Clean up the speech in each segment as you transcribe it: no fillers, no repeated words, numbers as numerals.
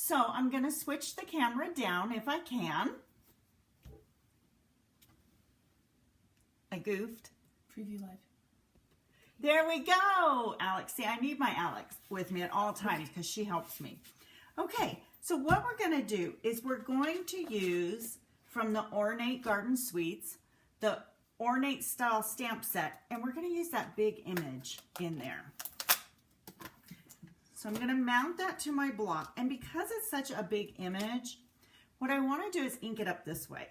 So I'm going to switch the camera down if I can. I goofed. Preview live. There we go, Alex. See, I need my Alex with me at all times because she helps me. Okay, so what we're going to do is we're going to use from the Ornate Garden Suites, the Ornate Style Stamp Set, and we're going to use that big image in there. So I'm going to mount that to my block, and because it's such a big image, what I want to do is ink it up this way.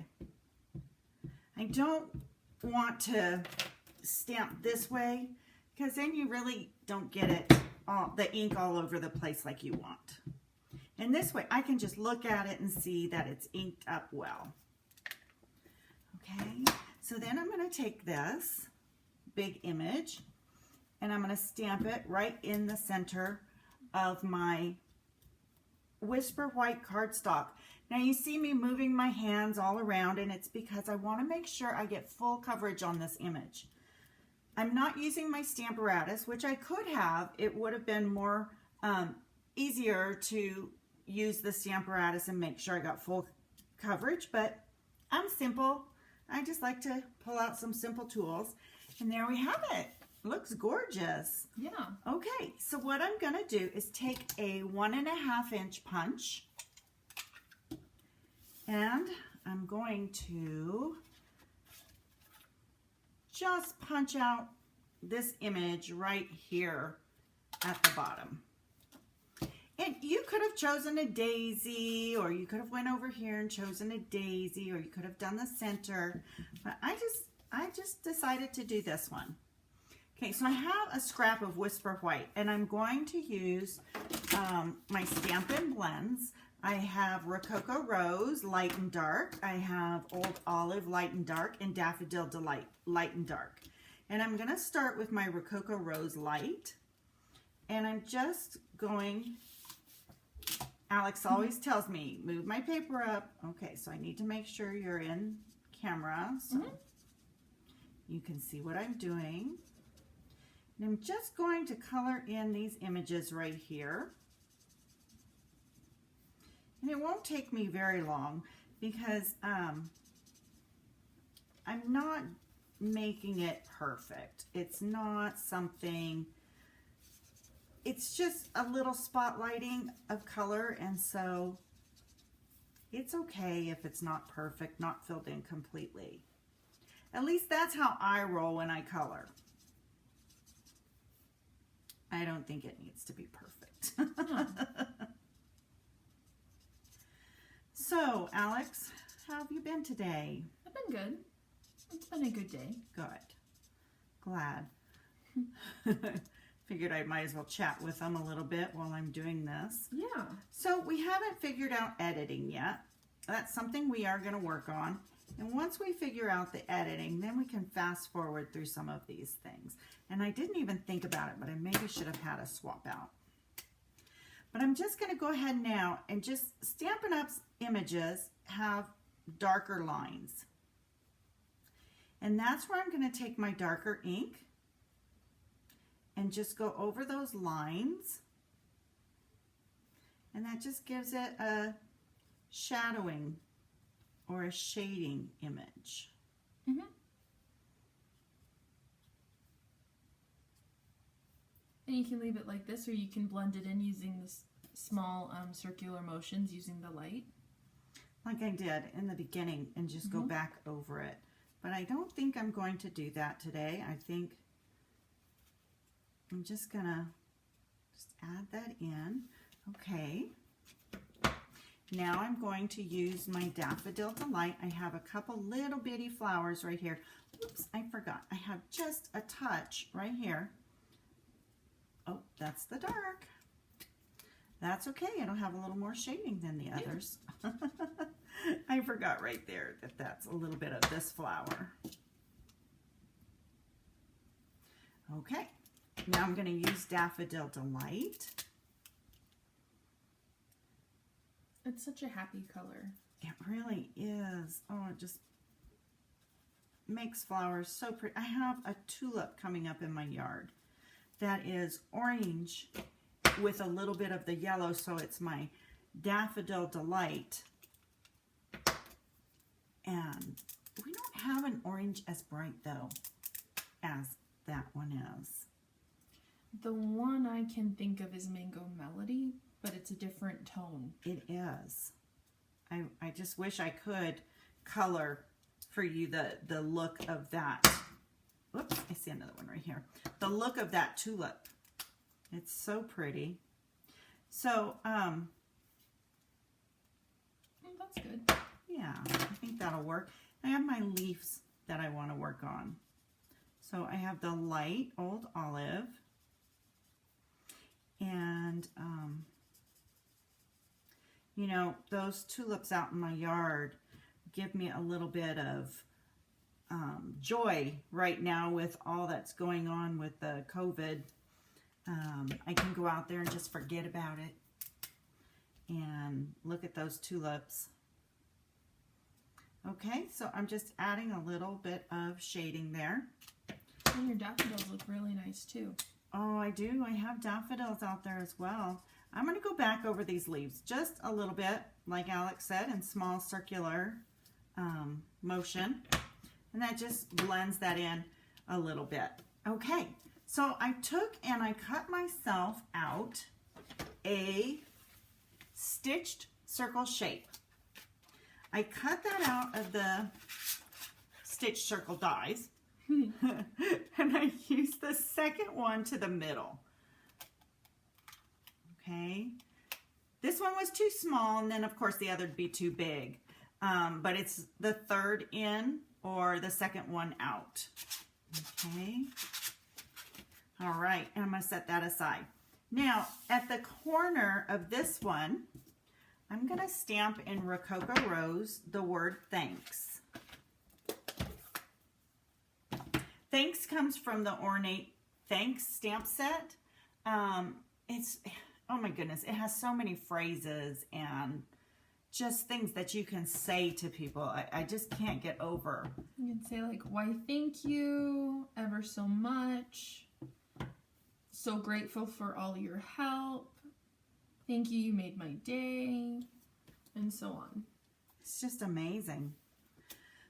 I don't want to stamp this way because then you really don't get it the ink all over the place like you want. And this way I can just look at it and see that it's inked up well. Okay, so then I'm going to take this big image and I'm going to stamp it right in the center of my Whisper White cardstock. Now you see me moving my hands all around, and it's because I want to make sure I get full coverage on this image. I'm not using my Stamparatus, which I could have. It would have been more easier to use the Stamparatus and make sure I got full coverage, but I'm simple. I just like to pull out some simple tools, and there we have it. Looks gorgeous. Yeah. Okay, so what I'm going to do is take a 1.5 inch punch, and I'm going to just punch out this image right here at the bottom. And you could have chosen a daisy, or you could have went over here and chosen a daisy, or you could have done the center, but I just decided to do this one. Okay, so I have a scrap of Whisper White, and I'm going to use my Stampin' Blends. I have Rococo Rose, Light and Dark. I have Old Olive, Light and Dark, and Daffodil Delight, Light and Dark. And I'm going to start with my Rococo Rose Light, and I'm just going, Alex always tells me, move my paper up. Okay, so I need to make sure you're in camera so you can see what I'm doing. And I'm just going to color in these images right here. And it won't take me very long because I'm not making it perfect. It's not something, it's just a little spotlighting of color, and so it's okay if it's not perfect, not filled in completely. At least that's how I roll when I color. I don't think it needs to be perfect. So, Alex, how have you been today? I've been good. It's been a good day. Good. Glad. Figured I might as well chat with them a little bit while I'm doing this. Yeah. So, we haven't figured out editing yet. That's something we are going to work on. And once we figure out the editing, then we can fast forward through some of these things. And I didn't even think about it, but I maybe should have had a swap out. But I'm just going to go ahead now and just Stampin' Up's images have darker lines. And that's where I'm going to take my darker ink and just go over those lines. And that just gives it a shadowing or a shading image. And you can leave it like this, or you can blend it in using this small circular motions using the light. Like I did in the beginning, and just go back over it. But I don't think I'm going to do that today. I think I'm just gonna add that in. Okay. Now I'm going to use my Daffodil Delight. I have a couple little bitty flowers right here. Oops, I forgot. I have just a touch right here. Oh, that's the dark. That's okay. It'll have a little more shading than the others. I forgot right there that that's a little bit of this flower. Okay. Now I'm going to use Daffodil Delight. It's such a happy color. It really is. Oh, it just makes flowers so pretty. I have a tulip coming up in my yard that is orange with a little bit of the yellow, so it's my Daffodil Delight. And we don't have an orange as bright though as that one is. The one I can think of is Mango Melody, but it's a different tone. It is. I just wish I could color for you the look of that. Whoops, I see another one right here. The look of that tulip. It's so pretty. So, That's good. yeah, I think that'll work. I have my leaves that I want to work on. So I have the light old olive. And, you know, those tulips out in my yard give me a little bit of joy right now with all that's going on with the COVID. I can go out there and just forget about it and look at those tulips. Okay, so I'm just adding a little bit of shading there. And your daffodils look really nice too. Oh, I do. I have daffodils out there as well. I'm going to go back over these leaves just a little bit, like Alex said, in small circular motion. And that just blends that in a little bit. Okay, so I took and I cut myself out a stitched circle shape. I cut that out of the stitched circle dies. And I used the second one to the middle. Okay. This one was too small, and then of course the other would be too big. But it's the third in or the second one out. Okay. All right, and I'm going to set that aside. Now, at the corner of this one, I'm going to stamp in Rococo Rose the word thanks. Thanks comes from the Ornate Thanks stamp set. It's, oh my goodness, it has so many phrases and just things that you can say to people. I just can't get over. You can say like, why thank you ever so much. So grateful for all your help. Thank you, you made my day. And so on. It's just amazing.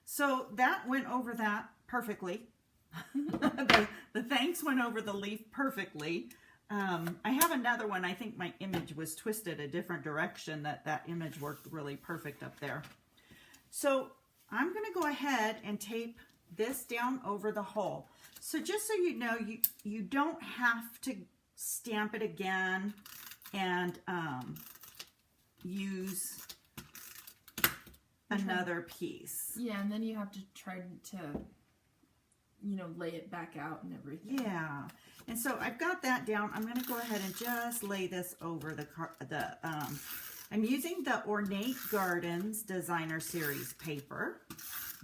So that went over that perfectly. The thanks went over the leaf perfectly. I have another one. I think my image was twisted a different direction. That image worked really perfect up there. So I'm going to go ahead and tape this down over the hole. So just so you know, you don't have to stamp it again and use another piece. Yeah, and then you have to try to, you know, lay it back out and everything. Yeah. And so I've got that down. I'm going to go ahead and just lay this over I'm using the Ornate Gardens Designer Series paper.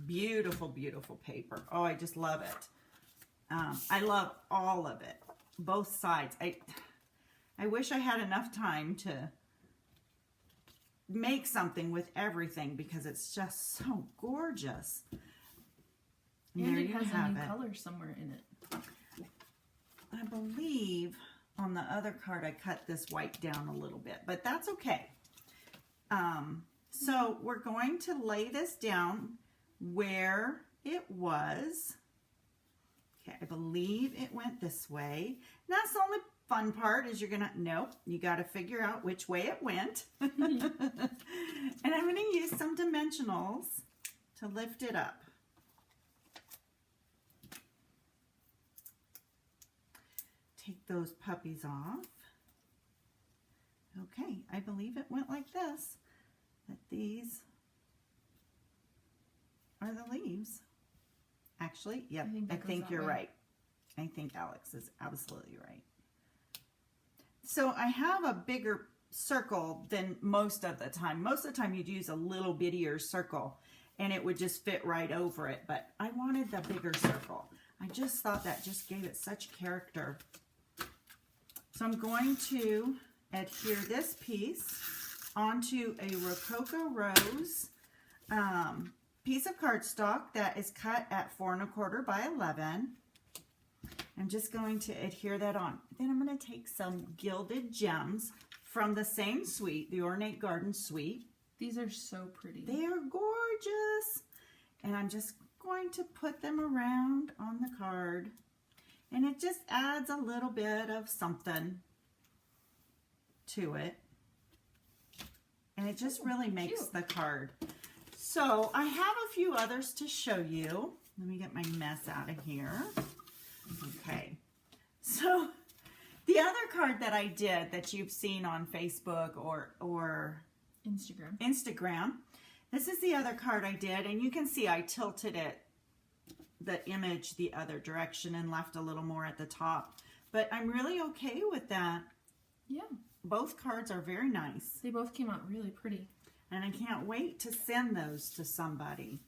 Beautiful, beautiful paper. Oh, I just love it. I love all of it. Both sides. I wish I had enough time to make something with everything because it's just so gorgeous. And it has a new color somewhere in it. I believe on the other card I cut this white down a little bit, but that's okay. So we're going to lay this down where it was. Okay, I believe it went this way. And that's the only fun part is you're gonna, nope, you gotta figure out which way it went. And I'm gonna use some dimensionals to lift it up. Take those puppies off. Okay, I believe it went like this. That these are the leaves. Actually, yep, I think you're right. I think Alex is absolutely right. So I have a bigger circle than most of the time. Most of the time you'd use a little bittier circle and it would just fit right over it. But I wanted the bigger circle. I just thought that just gave it such character. So I'm going to adhere this piece onto a Rococo Rose piece of cardstock that is cut at 4 1/4 by 11. I'm just going to adhere that on. Then I'm going to take some Gilded Gems from the same suite, the Ornate Garden suite. These are so pretty. They are gorgeous. And I'm just going to put them around on the card. And it just adds a little bit of something to it. And it just really makes cute. the card. So I have a few others to show you. Let me get my mess out of here. Okay. So the other card that I did that you've seen on Facebook or Instagram, this is the other card I did. And you can see I tilted it, the image, the other direction and left a little more at the top. But I'm really okay with that. Yeah. Both cards are very nice. They both came out really pretty. And I can't wait to send those to somebody.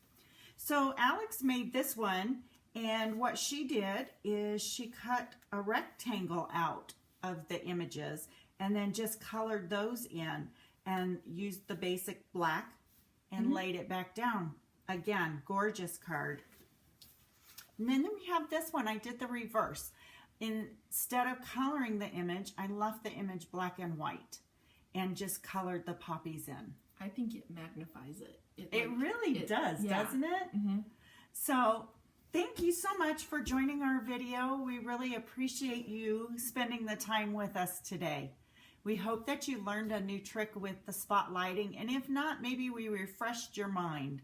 So Alex made this one, and what she did is she cut a rectangle out of the images and then just colored those in and used the basic black and laid it back down. Again, gorgeous card. And then we have this one. I did the reverse. Instead of coloring the image, I left the image black and white and just colored the poppies in. I think it magnifies it. It really does, yeah. doesn't it? So thank you so much for joining our video. We really appreciate you spending the time with us today. We hope that you learned a new trick with the spotlighting, and if not, maybe we refreshed your mind.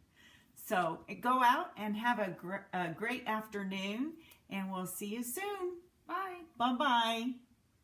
So go out and have a great afternoon, and we'll see you soon. Bye. Bye-bye.